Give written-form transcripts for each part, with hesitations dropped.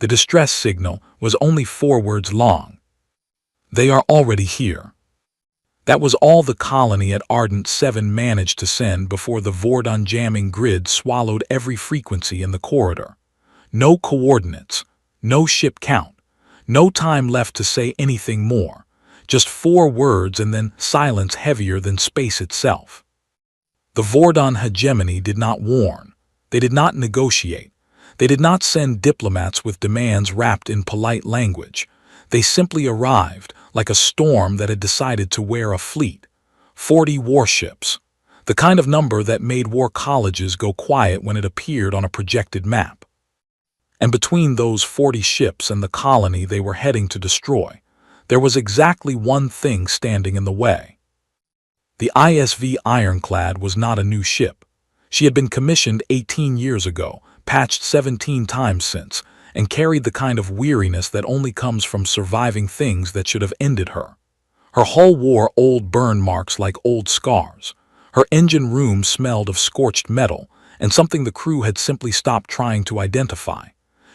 The distress signal was only 4 words long. They are already here. That was all the colony at Ardent 7 managed to send before the Vordon jamming grid swallowed every frequency in the corridor. No coordinates, no ship count, no time left to say anything more. Just 4 words and then silence heavier than space itself. The Vordon hegemony did not warn. They did not negotiate. They did not send diplomats with demands wrapped in polite language. They simply arrived, like a storm that had decided to wear a fleet. 40 warships. The kind of number that made war colleges go quiet when it appeared on a projected map. And between those 40 ships and the colony they were heading to destroy, there was exactly one thing standing in the way. The ISV Ironclad was not a new ship. She had been commissioned 18 years ago, patched 17 times since, and carried the kind of weariness that only comes from surviving things that should have ended her. Her hull wore old burn marks like old scars. Her engine room smelled of scorched metal, and something the crew had simply stopped trying to identify.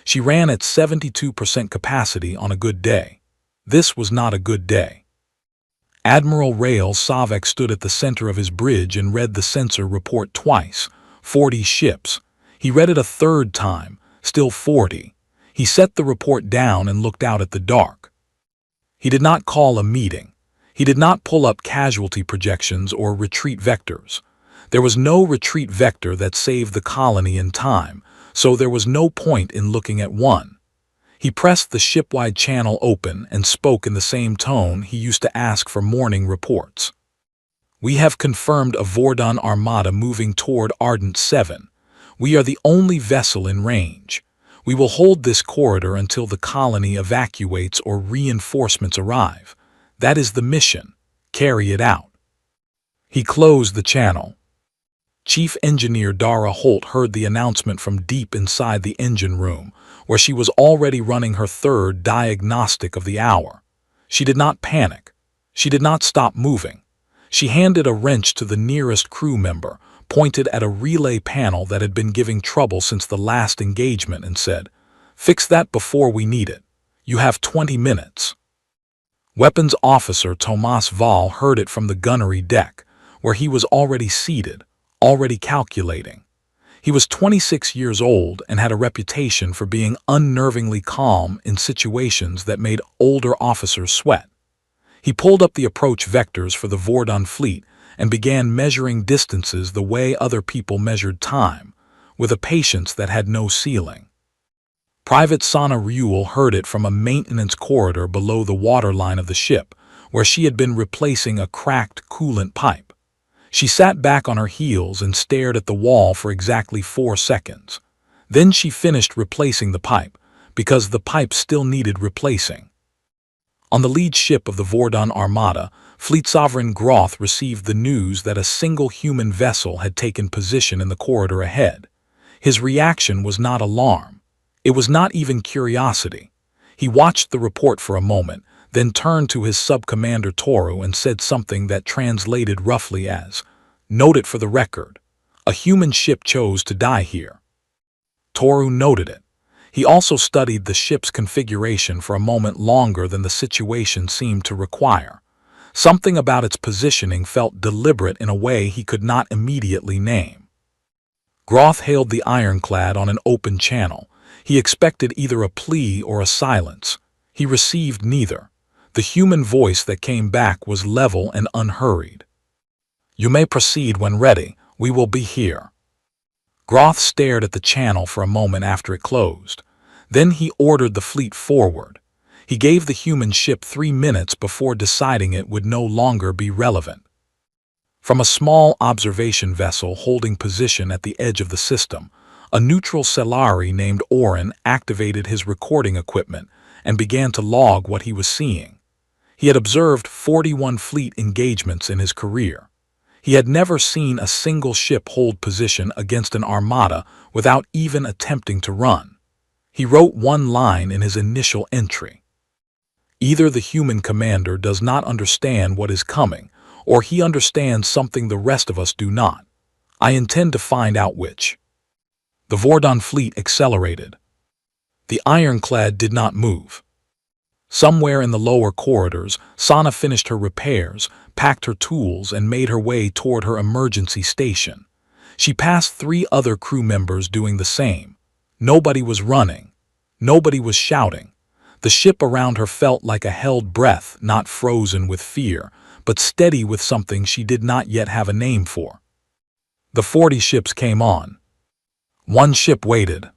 She ran at 72% capacity on a good day. This was not a good day. Admiral Rail Savek stood at the center of his bridge and read the sensor report twice. 40 ships. He read it a third time, still 40. He set the report down and looked out at the dark. He did not call a meeting. He did not pull up casualty projections or retreat vectors. There was no retreat vector that saved the colony in time, so there was no point in looking at one. He pressed the shipwide channel open and spoke in the same tone he used to ask for morning reports. We have confirmed a Vordon armada moving toward Ardent 7. We are the only vessel in range. We will hold this corridor until the colony evacuates or reinforcements arrive. That is the mission. Carry it out. He closed the channel. Chief Engineer Dara Holt heard the announcement from deep inside the engine room, where she was already running her third diagnostic of the hour. She did not panic. She did not stop moving. She handed a wrench to the nearest crew member, pointed at a relay panel that had been giving trouble since the last engagement and said, "Fix that before we need it. You have 20 minutes." Weapons Officer Tomas Val heard it from the gunnery deck, where he was already seated, already calculating. He was 26 years old and had a reputation for being unnervingly calm in situations that made older officers sweat. He pulled up the approach vectors for the Vordon fleet and began measuring distances the way other people measured time, with a patience that had no ceiling. Private Sana Ruel heard it from a maintenance corridor below the waterline of the ship, where she had been replacing a cracked coolant pipe. She sat back on her heels and stared at the wall for exactly 4 seconds. Then she finished replacing the pipe, because the pipe still needed replacing. On the lead ship of the Vordon Armada, Fleet Sovereign Groth received the news that a single human vessel had taken position in the corridor ahead. His reaction was not alarm. It was not even curiosity. He watched the report for a moment, then turned to his sub-commander Toru and said something that translated roughly as, "Note it for the record. A human ship chose to die here." Toru noted it. He also studied the ship's configuration for a moment longer than the situation seemed to require. Something about its positioning felt deliberate in a way he could not immediately name. Groth hailed the ironclad on an open channel. He expected either a plea or a silence. He received neither. The human voice that came back was level and unhurried. "You may proceed when ready. We will be here." Groth stared at the channel for a moment after it closed. Then he ordered the fleet forward. He gave the human ship 3 minutes before deciding it would no longer be relevant. From a small observation vessel holding position at the edge of the system, a neutral Selari named Orin activated his recording equipment and began to log what he was seeing. He had observed 41 fleet engagements in his career. He had never seen a single ship hold position against an armada without even attempting to run. He wrote one line in his initial entry. Either the human commander does not understand what is coming, or he understands something the rest of us do not. I intend to find out which. The Vordon fleet accelerated. The ironclad did not move. Somewhere in the lower corridors, Sana finished her repairs, packed her tools, and made her way toward her emergency station. She passed 3 other crew members doing the same. Nobody was running. Nobody was shouting. The ship around her felt like a held breath, not frozen with fear, but steady with something she did not yet have a name for. The 40 ships came on. One ship waited.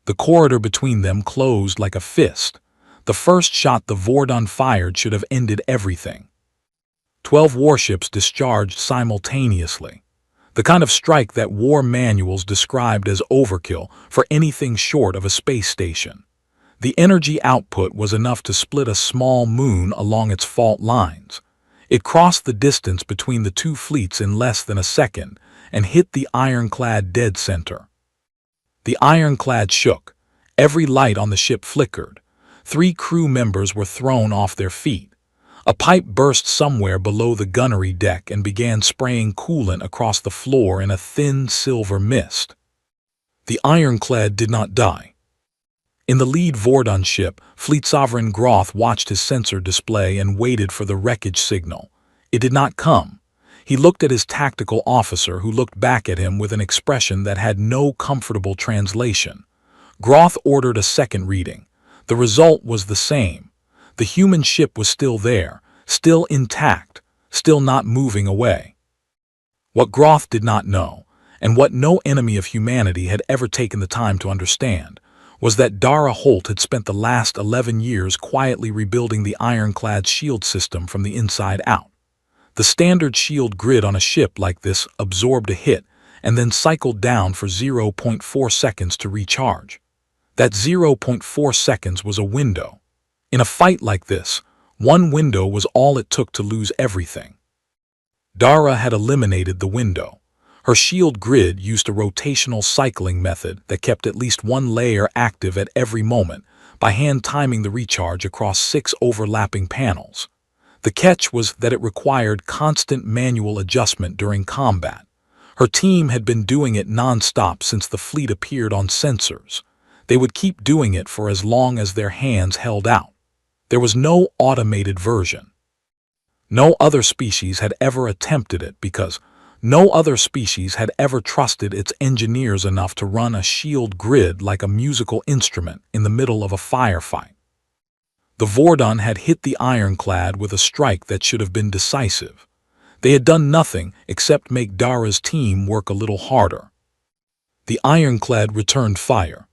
The corridor between them closed like a fist. The first shot the Vordon fired should have ended everything. 12 warships discharged simultaneously. The kind of strike that war manuals described as overkill for anything short of a space station. The energy output was enough to split a small moon along its fault lines. It crossed the distance between the 2 fleets in less than a second and hit the ironclad dead center. The ironclad shook. Every light on the ship flickered. 3 crew members were thrown off their feet. A pipe burst somewhere below the gunnery deck and began spraying coolant across the floor in a thin silver mist. The ironclad did not die. In the lead Vordon ship, Fleet Sovereign Groth watched his sensor display and waited for the wreckage signal. It did not come. He looked at his tactical officer, who looked back at him with an expression that had no comfortable translation. Groth ordered a second reading. The result was the same. The human ship was still there, still intact, still not moving away. What Groth did not know, and what no enemy of humanity had ever taken the time to understand, was that Dara Holt had spent the last 11 years quietly rebuilding the ironclad's shield system from the inside out. The standard shield grid on a ship like this absorbed a hit and then cycled down for 0.4 seconds to recharge. That 0.4 seconds was a window. In a fight like this, one window was all it took to lose everything. Dara had eliminated the window. Her shield grid used a rotational cycling method that kept at least one layer active at every moment by hand timing the recharge across 6 overlapping panels. The catch was that it required constant manual adjustment during combat. Her team had been doing it non-stop since the fleet appeared on sensors. They would keep doing it for as long as their hands held out. There was no automated version. No other species had ever attempted it because no other species had ever trusted its engineers enough to run a shield grid like a musical instrument in the middle of a firefight. The Vordon had hit the ironclad with a strike that should have been decisive. They had done nothing except make Dara's team work a little harder. The ironclad returned fire.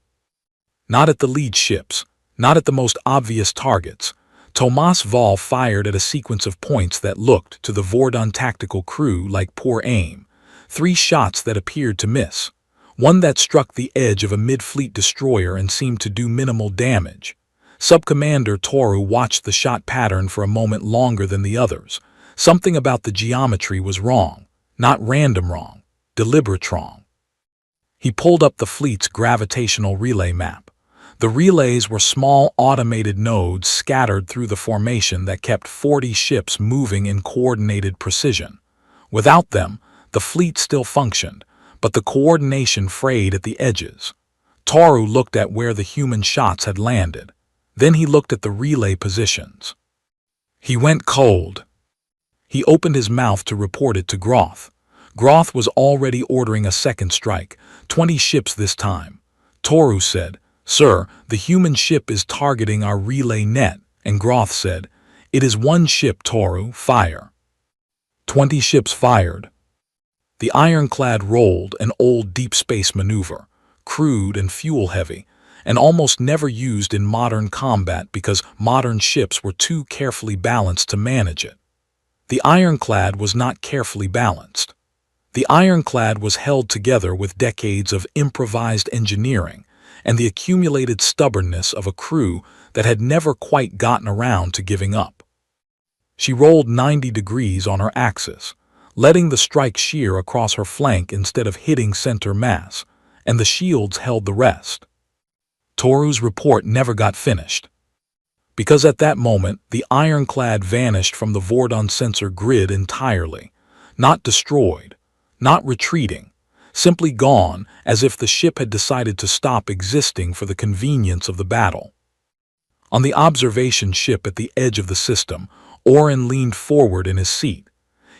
Not at the lead ships, not at the most obvious targets. Tomas Vol fired at a sequence of points that looked to the Vordon tactical crew like poor aim. 3 shots that appeared to miss. One that struck the edge of a mid-fleet destroyer and seemed to do minimal damage. Subcommander Toru watched the shot pattern for a moment longer than the others. Something about the geometry was wrong. Not random wrong, deliberate wrong. He pulled up the fleet's gravitational relay map. The relays were small automated nodes scattered through the formation that kept 40 ships moving in coordinated precision. Without them, the fleet still functioned, but the coordination frayed at the edges. Toru looked at where the human shots had landed. Then he looked at the relay positions. He went cold. He opened his mouth to report it to Groth. Groth was already ordering a second strike, 20 ships this time. Toru said, "Sir, the human ship is targeting our relay net," and Groth said, "It is 1 ship, Toru, fire." 20 ships fired. The ironclad rolled, an old deep space maneuver, crude and fuel-heavy, and almost never used in modern combat because modern ships were too carefully balanced to manage it. The ironclad was not carefully balanced. The ironclad was held together with decades of improvised engineering and the accumulated stubbornness of a crew that had never quite gotten around to giving up. She rolled 90 degrees on her axis, letting the strike shear across her flank instead of hitting center mass, and the shields held the rest. Toru's report never got finished. Because at that moment, the ironclad vanished from the Vordon sensor grid entirely, not destroyed, not retreating, simply gone, as if the ship had decided to stop existing for the convenience of the battle. On the observation ship at the edge of the system, Oren leaned forward in his seat.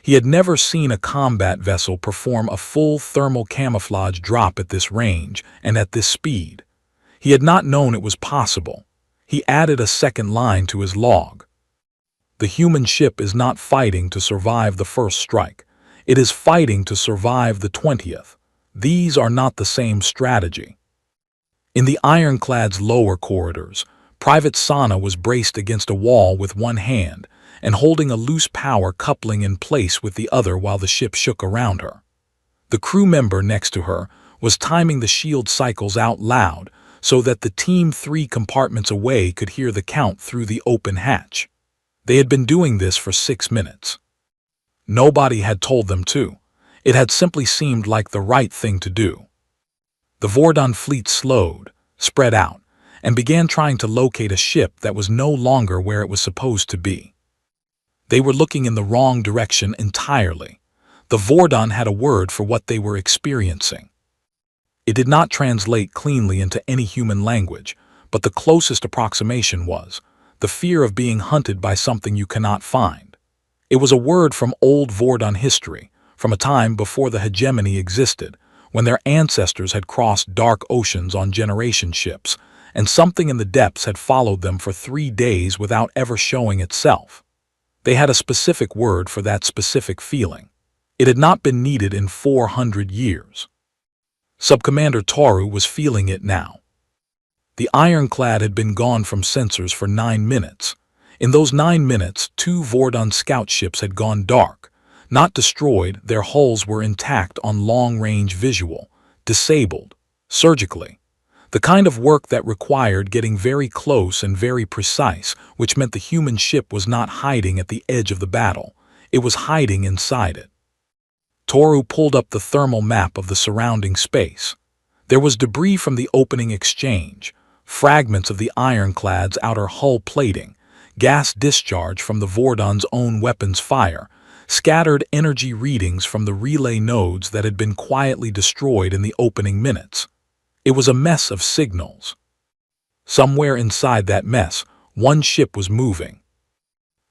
He had never seen a combat vessel perform a full thermal camouflage drop at this range and at this speed. He had not known it was possible. He added a second line to his log. The human ship is not fighting to survive the first strike. It is fighting to survive the 20th. These are not the same strategy. In the ironclad's lower corridors, Private Sana was braced against a wall with one hand and holding a loose power coupling in place with the other while the ship shook around her. The crew member next to her was timing the shield cycles out loud so that the team 3 compartments away could hear the count through the open hatch. They had been doing this for 6 minutes. Nobody had told them to. It had simply seemed like the right thing to do. The Vordon fleet slowed, spread out, and began trying to locate a ship that was no longer where it was supposed to be. They were looking in the wrong direction entirely. The Vordon had a word for what they were experiencing. It did not translate cleanly into any human language, but the closest approximation was the fear of being hunted by something you cannot find. It was a word from old Vordon history, from a time before the hegemony existed, when their ancestors had crossed dark oceans on generation ships, and something in the depths had followed them for 3 days without ever showing itself. They had a specific word for that specific feeling. It had not been needed in 400 years. Subcommander Toru was feeling it now. The ironclad had been gone from sensors for 9 minutes. In those 9 minutes, 2 Vordon scout ships had gone dark. Not destroyed, their hulls were intact on long-range visual, disabled, surgically. The kind of work that required getting very close and very precise, which meant the human ship was not hiding at the edge of the battle. It was hiding inside it. Toru pulled up the thermal map of the surrounding space. There was debris from the opening exchange, fragments of the ironclad's outer hull plating, gas discharge from the Vordon's own weapons fire, scattered energy readings from the relay nodes that had been quietly destroyed in the opening minutes. It was a mess of signals. Somewhere inside that mess, one ship was moving.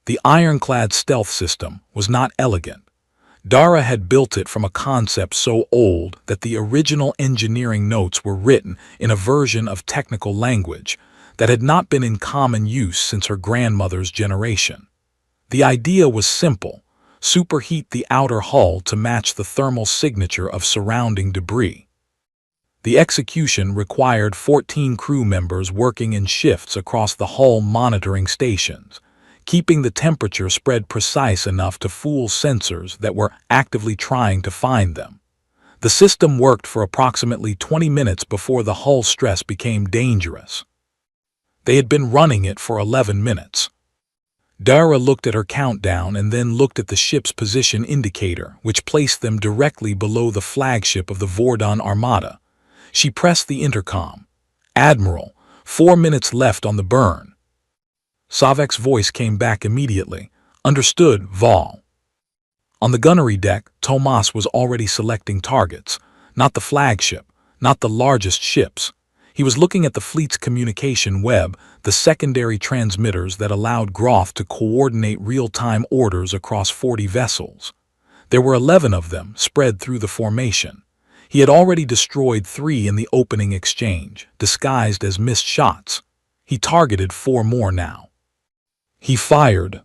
The ironclad stealth system was not elegant. Dara had built it from a concept so old that the original engineering notes were written in a version of technical language that had not been in common use since her grandmother's generation. The idea was simple: superheat the outer hull to match the thermal signature of surrounding debris. The execution required 14 crew members working in shifts across the hull monitoring stations, keeping the temperature spread precise enough to fool sensors that were actively trying to find them. The system worked for approximately 20 minutes before the hull stress became dangerous. They had been running it for 11 minutes. Dara looked at her countdown and then looked at the ship's position indicator, which placed them directly below the flagship of the Vordon Armada. She pressed the intercom. "Admiral, 4 minutes left on the burn." Savek's voice came back immediately. "Understood, Vol." On the gunnery deck, Tomas was already selecting targets. Not the flagship, not the largest ships. He was looking at the fleet's communication web, the secondary transmitters that allowed Groth to coordinate real-time orders across 40 vessels. There were 11 of them spread through the formation. He had already destroyed 3 in the opening exchange, disguised as missed shots. He targeted 4 more now. He fired.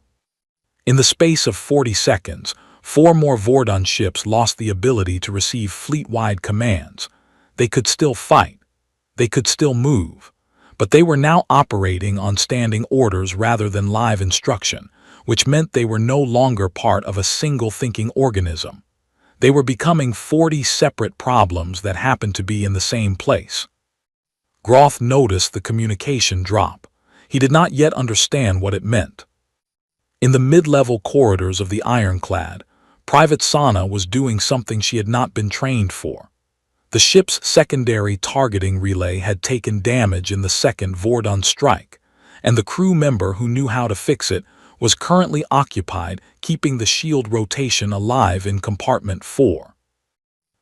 In the space of 40 seconds, 4 more Vordon ships lost the ability to receive fleet-wide commands. They could still fight. They could still move. But they were now operating on standing orders rather than live instruction, which meant they were no longer part of a single thinking organism. They were becoming 40 separate problems that happened to be in the same place. Groth noticed the communication drop. He did not yet understand what it meant. In the mid-level corridors of the ironclad, Private Sana was doing something she had not been trained for. The ship's secondary targeting relay had taken damage in the second Vordon strike, and the crew member who knew how to fix it was currently occupied keeping the shield rotation alive in compartment 4.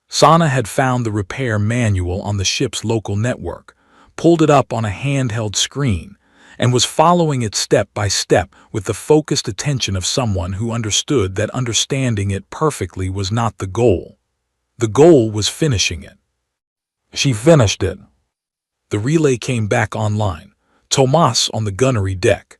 Sana had found the repair manual on the ship's local network, pulled it up on a handheld screen, and was following it step by step with the focused attention of someone who understood that understanding it perfectly was not the goal. The goal was finishing it. She finished it. The relay came back online. Tomas, on the gunnery deck,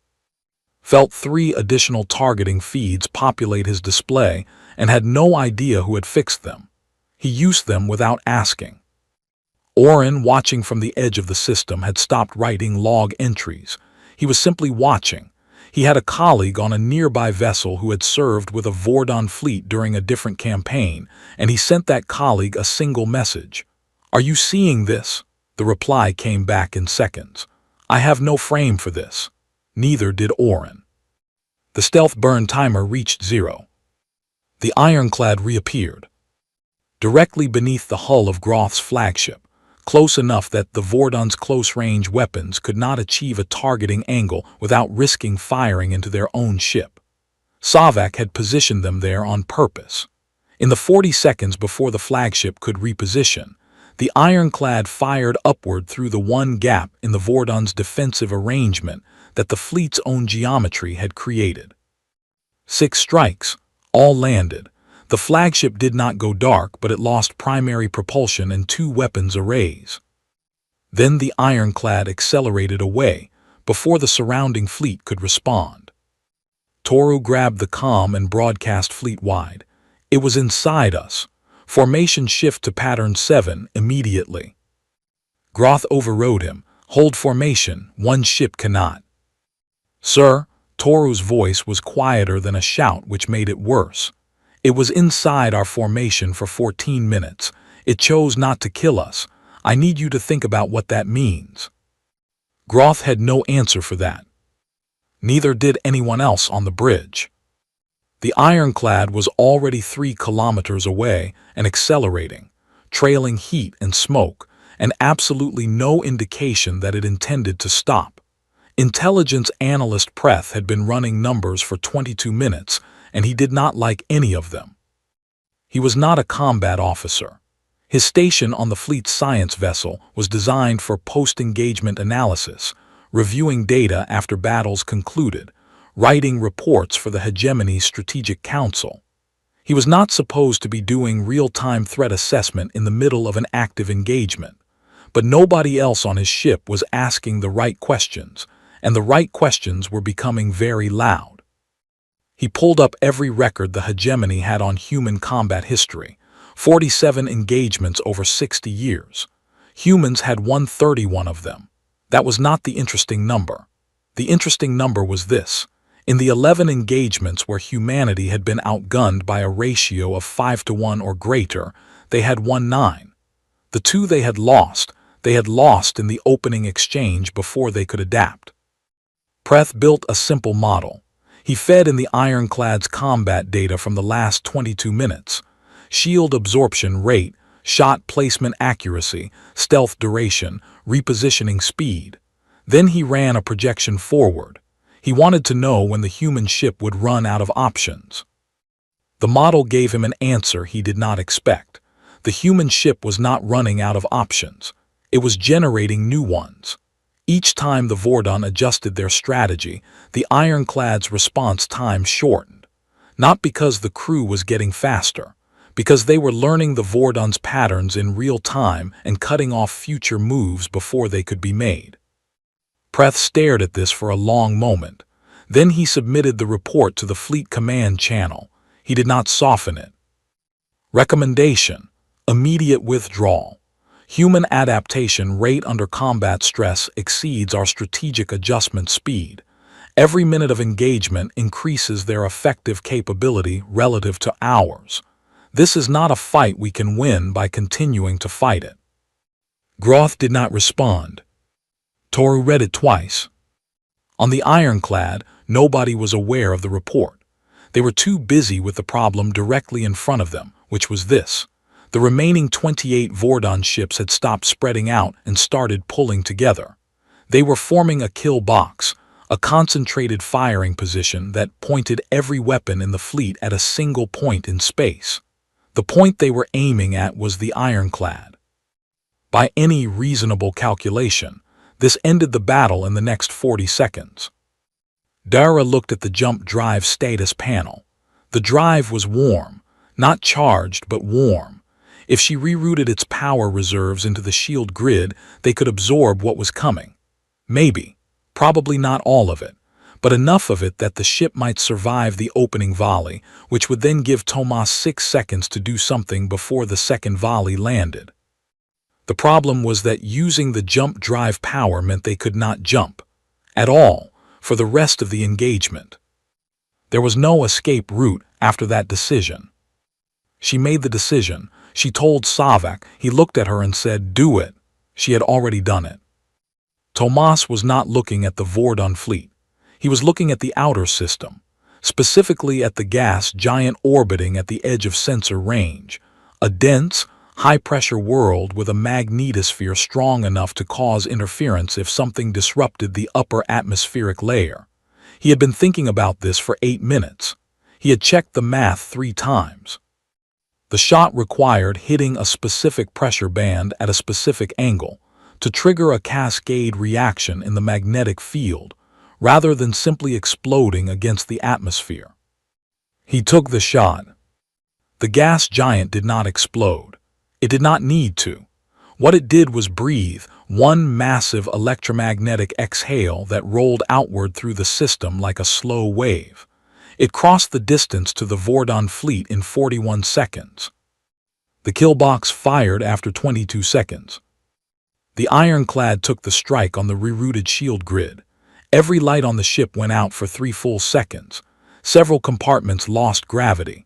felt 3 additional targeting feeds populate his display and had no idea who had fixed them. He used them without asking. Oren, watching from the edge of the system, had stopped writing log entries. He was simply watching. He had a colleague on a nearby vessel who had served with a Vordon fleet during a different campaign, and he sent that colleague a single message. "Are you seeing this?" The reply came back in seconds. "I have no frame for this." Neither did Oren. The stealth burn timer reached 0. The ironclad reappeared, directly beneath the hull of Groth's flagship, close enough that the Vordon's close-range weapons could not achieve a targeting angle without risking firing into their own ship. Savak had positioned them there on purpose. In the 40 seconds before the flagship could reposition, the ironclad fired upward through the one gap in the Vordon's defensive arrangement that the fleet's own geometry had created. 6 strikes, all landed. The flagship did not go dark, but it lost primary propulsion and 2 weapons arrays. Then the ironclad accelerated away before the surrounding fleet could respond. Toru grabbed the comm and broadcast fleet-wide. "It was inside us. Formation shift to pattern 7 immediately." Groth overrode him. "Hold formation, one ship cannot." "Sir," Toru's voice was quieter than a shout, which made it worse. "It was inside our formation for 14 minutes. It chose not to kill us. I need you to think about what that means." Groth had no answer for that. Neither did anyone else on the bridge. The ironclad was already 3 kilometers away and accelerating, trailing heat and smoke, and absolutely no indication that it intended to stop. Intelligence analyst Preth had been running numbers for 22 minutes, and he did not like any of them. He was not a combat officer. His station on the fleet's science vessel was designed for post-engagement analysis, reviewing data after battles concluded, writing reports for the Hegemony's Strategic Council. He was not supposed to be doing real-time threat assessment in the middle of an active engagement, but nobody else on his ship was asking the right questions, and the right questions were becoming very loud. He pulled up every record the Hegemony had on human combat history, 47 engagements over 60 years. Humans had 131 of them. That was not the interesting number. The interesting number was this. In the 11 engagements where humanity had been outgunned by a ratio of 5-to-1 or greater, they had won 9. The 2 they had lost in the opening exchange before they could adapt. Preth built a simple model. He fed in the ironclad's combat data from the last 22 minutes. Shield absorption rate, shot placement accuracy, stealth duration, repositioning speed. Then he ran a projection forward. He wanted to know when the human ship would run out of options. The model gave him an answer he did not expect. The human ship was not running out of options. It was generating new ones. Each time the Vordon adjusted their strategy, the ironclad's response time shortened. Not because the crew was getting faster, because they were learning the Vordon's patterns in real time and cutting off future moves before they could be made. Preth stared at this for a long moment. Then he submitted the report to the Fleet Command channel. He did not soften it. Recommendation: immediate withdrawal. Human adaptation rate under combat stress exceeds our strategic adjustment speed. Every minute of engagement increases their effective capability relative to ours. This is not a fight we can win by continuing to fight it. Groth did not respond. Toru read it twice. On the ironclad, nobody was aware of the report. They were too busy with the problem directly in front of them, which was this. The remaining 28 Vordon ships had stopped spreading out and started pulling together. They were forming a kill box, a concentrated firing position that pointed every weapon in the fleet at a single point in space. The point they were aiming at was the ironclad. By any reasonable calculation, this ended the battle in the next 40 seconds. Dara looked at the jump drive status panel. The drive was warm, not charged but warm. If she rerouted its power reserves into the shield grid, they could absorb what was coming. Maybe, probably not all of it, but enough of it that the ship might survive the opening volley, which would then give Tomas 6 seconds to do something before the second volley landed. The problem was that using the jump drive power meant they could not jump at all for the rest of the engagement. There was no escape route after that decision. She made the decision. She told Savak. He looked at her and said, "Do it." She had already done it. Tomas was not looking at the Vordon fleet. He was looking at the outer system, specifically at the gas giant orbiting at the edge of sensor range, a dense, high-pressure world with a magnetosphere strong enough to cause interference if something disrupted the upper atmospheric layer. He had been thinking about this for 8 minutes. He had checked the math 3 times. The shot required hitting a specific pressure band at a specific angle to trigger a cascade reaction in the magnetic field, rather than simply exploding against the atmosphere. He took the shot. The gas giant did not explode. It did not need to. What it did was breathe one massive electromagnetic exhale that rolled outward through the system like a slow wave. It crossed the distance to the Vordon fleet in 41 seconds. The killbox fired after 22 seconds. The ironclad took the strike on the rerouted shield grid. Every light on the ship went out for 3 full seconds. Several compartments lost gravity.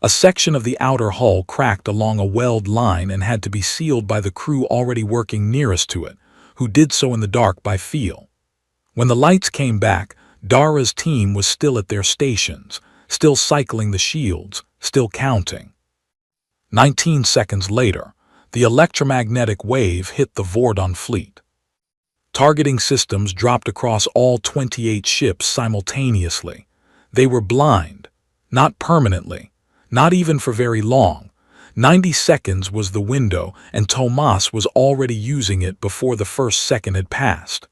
A section of the outer hull cracked along a weld line and had to be sealed by the crew already working nearest to it, who did so in the dark by feel. When the lights came back, Dara's team was still at their stations, still cycling the shields, still counting. 19 seconds later, the electromagnetic wave hit the Vordon fleet. Targeting systems dropped across all 28 ships simultaneously. They were blind, not permanently, not even for very long. 90 seconds was the window, and Tomas was already using it before the first second had passed.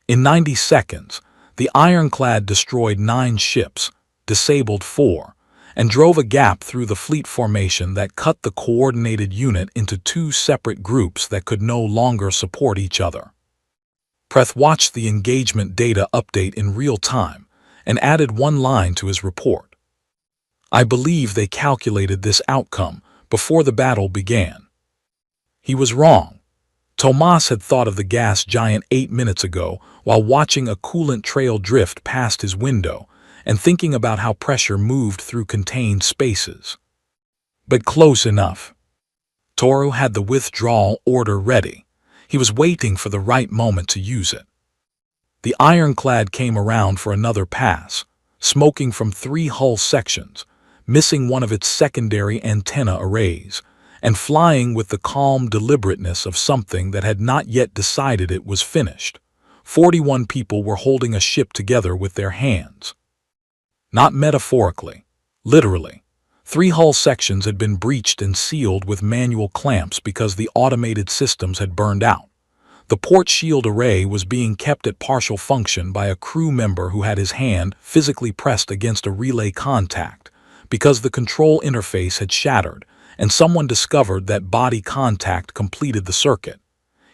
In 90 seconds, the ironclad destroyed 9 ships, disabled 4, and drove a gap through the fleet formation that cut the coordinated unit into 2 separate groups that could no longer support each other. Preth watched the engagement data update in real time and added one line to his report. "I believe they calculated this outcome before the battle began." He was wrong. Tomas had thought of the gas giant 8 minutes ago while watching a coolant trail drift past his window and thinking about how pressure moved through contained spaces. But close enough. Toru had the withdrawal order ready. He was waiting for the right moment to use it. The ironclad came around for another pass, smoking from 3 hull sections, missing one of its secondary antenna arrays, and flying with the calm deliberateness of something that had not yet decided it was finished. 41 people were holding a ship together with their hands. Not metaphorically, literally. 3 hull sections had been breached and sealed with manual clamps because the automated systems had burned out. The port shield array was being kept at partial function by a crew member who had his hand physically pressed against a relay contact because the control interface had shattered, and someone discovered that body contact completed the circuit.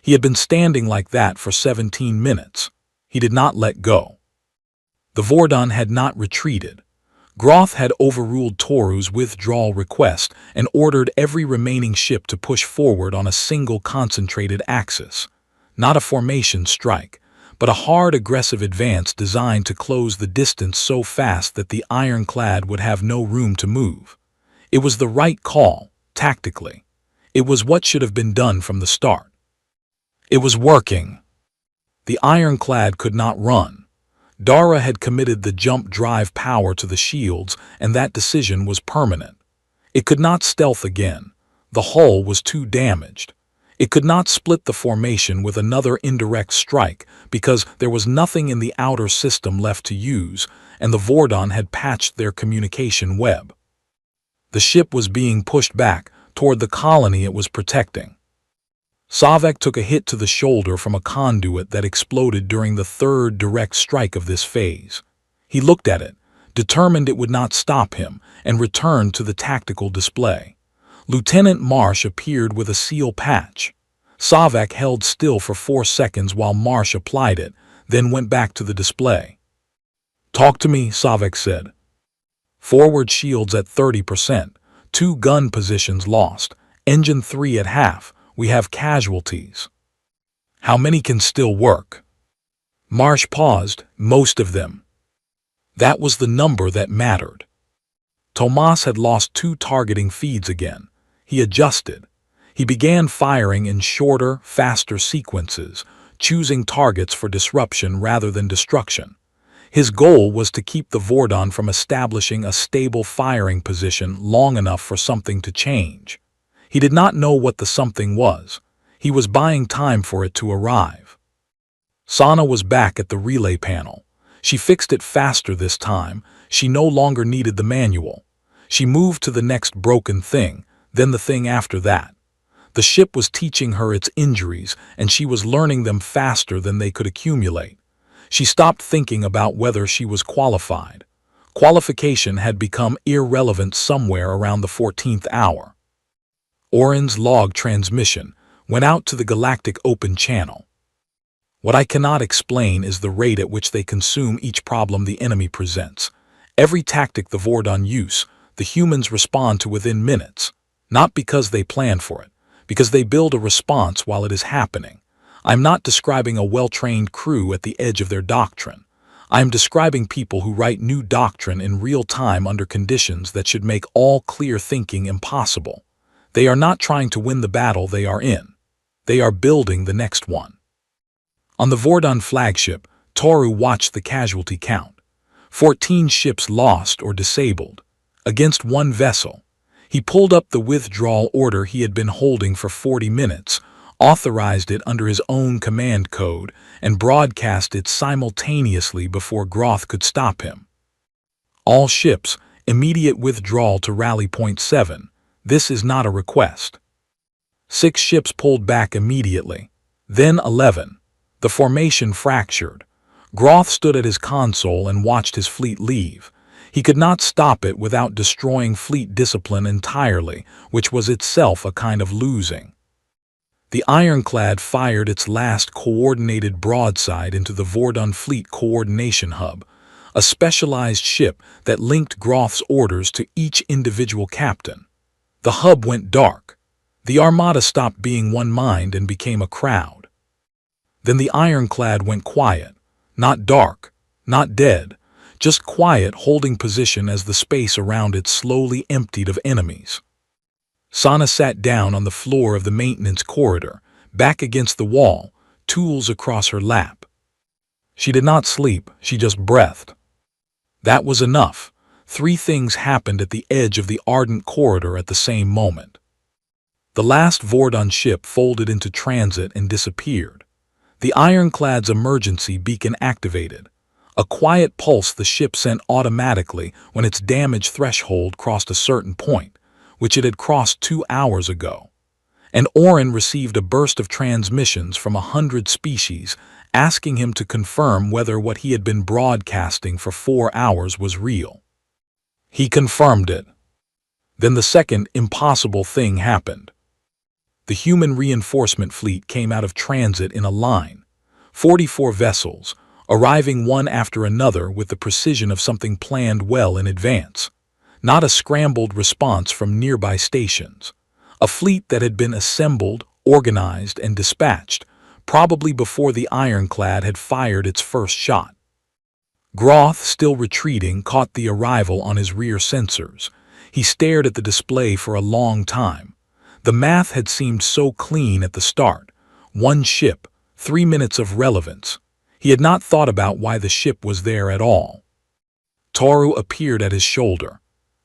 He had been standing like that for 17 minutes. He did not let go. The Vordon had not retreated. Groth had overruled Toru's withdrawal request and ordered every remaining ship to push forward on a single concentrated axis. Not a formation strike, but a hard aggressive advance designed to close the distance so fast that the ironclad would have no room to move. It was the right call, tactically. It was what should have been done from the start. It was working. The ironclad could not run. Dara had committed the jump drive power to the shields, and that decision was permanent. It could not stealth again. The hull was too damaged. It could not split the formation with another indirect strike because there was nothing in the outer system left to use, and the Vordon had patched their communication web. The ship was being pushed back toward the colony it was protecting. Savek took a hit to the shoulder from a conduit that exploded during the third direct strike of this phase. He looked at it, determined it would not stop him, and returned to the tactical display. Lieutenant Marsh appeared with a seal patch. Savek held still for 4 seconds while Marsh applied it, then went back to the display. "Talk to me," Savek said. "Forward shields at 30%, 2 gun positions lost, engine 3 at half, we have casualties." "How many can still work?" Marsh paused. "Most of them." That was the number that mattered. Tomas had lost 2 targeting feeds again. He adjusted. He began firing in shorter, faster sequences, choosing targets for disruption rather than destruction. His goal was to keep the Vordon from establishing a stable firing position long enough for something to change. He did not know what the something was. He was buying time for it to arrive. Sana was back at the relay panel. She fixed it faster this time. She no longer needed the manual. She moved to the next broken thing, then the thing after that. The ship was teaching her its injuries, and she was learning them faster than they could accumulate. She stopped thinking about whether she was qualified. Qualification had become irrelevant somewhere around the 14th hour. Oren's log transmission went out to the Galactic Open Channel. "What I cannot explain is the rate at which they consume each problem the enemy presents. Every tactic the Vordon use, the humans respond to within minutes, not because they plan for it, because they build a response while it is happening. I'm not describing a well-trained crew at the edge of their doctrine. I am describing people who write new doctrine in real time under conditions that should make all clear thinking impossible. They are not trying to win the battle they are in. They are building the next one." On the Vordon flagship, Toru watched the casualty count. 14 ships lost or disabled, against 1 vessel. He pulled up the withdrawal order he had been holding for 40 minutes, authorized it under his own command code, and broadcast it simultaneously before Groth could stop him. "All ships, immediate withdrawal to rally point 7. This is not a request." 6 ships pulled back immediately, then 11. The formation fractured. Groth stood at his console and watched his fleet leave. He could not stop it without destroying fleet discipline entirely, which was itself a kind of losing. The Ironclad fired its last coordinated broadside into the Vordon Fleet Coordination Hub, a specialized ship that linked Groth's orders to each individual captain. The hub went dark. The Armada stopped being one mind and became a crowd. Then the Ironclad went quiet, not dark, not dead, just quiet, holding position as the space around it slowly emptied of enemies. Sana sat down on the floor of the maintenance corridor, back against the wall, tools across her lap. She did not sleep, she just breathed. That was enough. 3 things happened at the edge of the ardent corridor at the same moment. The last Vordon ship folded into transit and disappeared. The Ironclad's emergency beacon activated. A quiet pulse the ship sent automatically when its damage threshold crossed a certain point, which it had crossed 2 hours ago. And Oren received a burst of transmissions from 100 species, asking him to confirm whether what he had been broadcasting for 4 hours was real. He confirmed it. Then the second impossible thing happened. The human reinforcement fleet came out of transit in a line, 44 vessels, arriving one after another with the precision of something planned well in advance. Not a scrambled response from nearby stations. A fleet that had been assembled, organized, and dispatched, probably before the Ironclad had fired its first shot. Groth, still retreating, caught the arrival on his rear sensors. He stared at the display for a long time. The math had seemed so clean at the start. 1 ship, 3 minutes of relevance. He had not thought about why the ship was there at all. Toru appeared at his shoulder.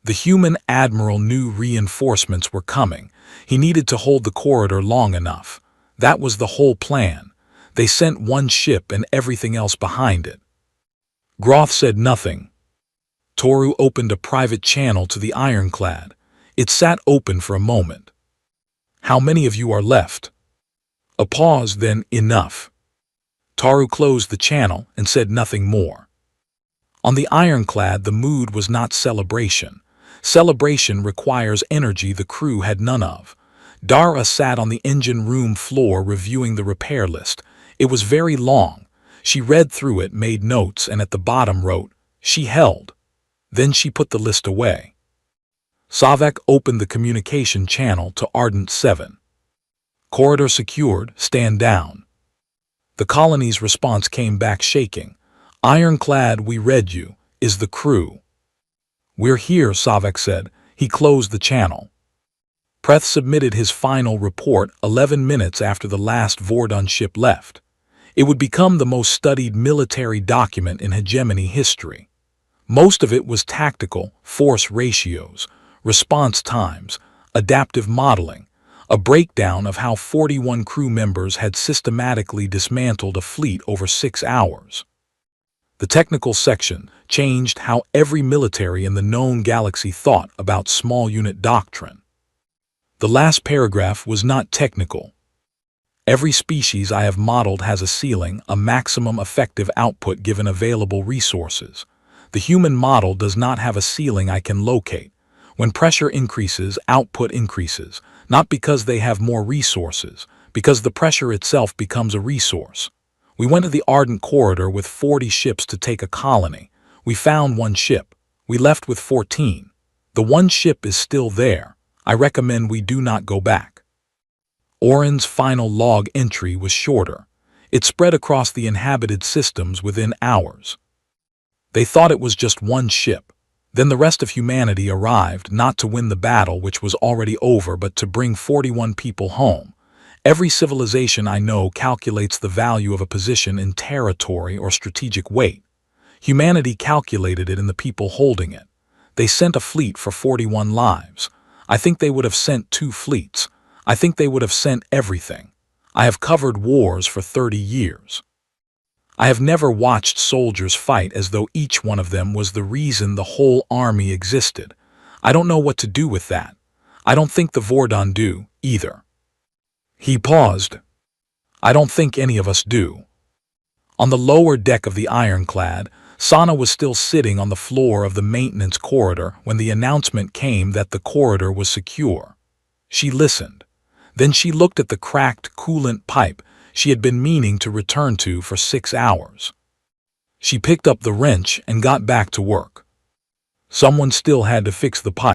The human admiral knew reinforcements were coming. He needed to hold the corridor long enough. That was the whole plan. They sent 1 ship and everything else behind it. Groth said nothing. Toru opened a private channel to the Ironclad. It sat open for a moment. "How many of you are left?" A pause, then enough. Taru closed the channel and said nothing more. On the ironclad, the mood was not celebration. Celebration requires energy the crew had none of. Dara sat on the engine room floor reviewing the repair list. It was very long. She read through it, made notes, and at the bottom wrote, "She held." Then she put the list away. Savak opened the communication channel to Ardent 7. "Corridor secured, stand down." The colony's response came back shaking. "Ironclad, we read you. Is the crew?" "We're here," Savak said. He closed the channel. Preth submitted his final report 11 minutes after the last Vordon ship left. It would become the most studied military document in hegemony history. Most of it was tactical, force ratios, response times, adaptive modeling, a breakdown of how 41 crew members had systematically dismantled a fleet over 6 hours. The technical section changed how every military in the known galaxy thought about small unit doctrine. The last paragraph was not technical. "Every species I have modeled has a ceiling, a maximum effective output given available resources. The human model does not have a ceiling I can locate. When pressure increases, output increases, not because they have more resources, because the pressure itself becomes a resource. We went to the Ardent Corridor with 40 ships to take a colony. We found one ship. We left with 14. The one ship is still there. I recommend we do not go back." Oren's final log entry was shorter. It spread across the inhabited systems within hours. "They thought it was just one ship. Then the rest of humanity arrived, not to win the battle which was already over, but to bring 41 people home. Every civilization I know calculates the value of a position in territory or strategic weight. Humanity calculated it in the people holding it. They sent a fleet for 41 lives. I think they would have sent 2 fleets. I think they would have sent everything. I have covered wars for 30 years. I have never watched soldiers fight as though each one of them was the reason the whole army existed. I don't know what to do with that. I don't think the Vordon do, either." He paused. "I don't think any of us do." On the lower deck of the ironclad, Sana was still sitting on the floor of the maintenance corridor when the announcement came that the corridor was secure. She listened. Then she looked at the cracked coolant pipe she had been meaning to return to for 6 hours. She picked up the wrench and got back to work. Someone still had to fix the pipe.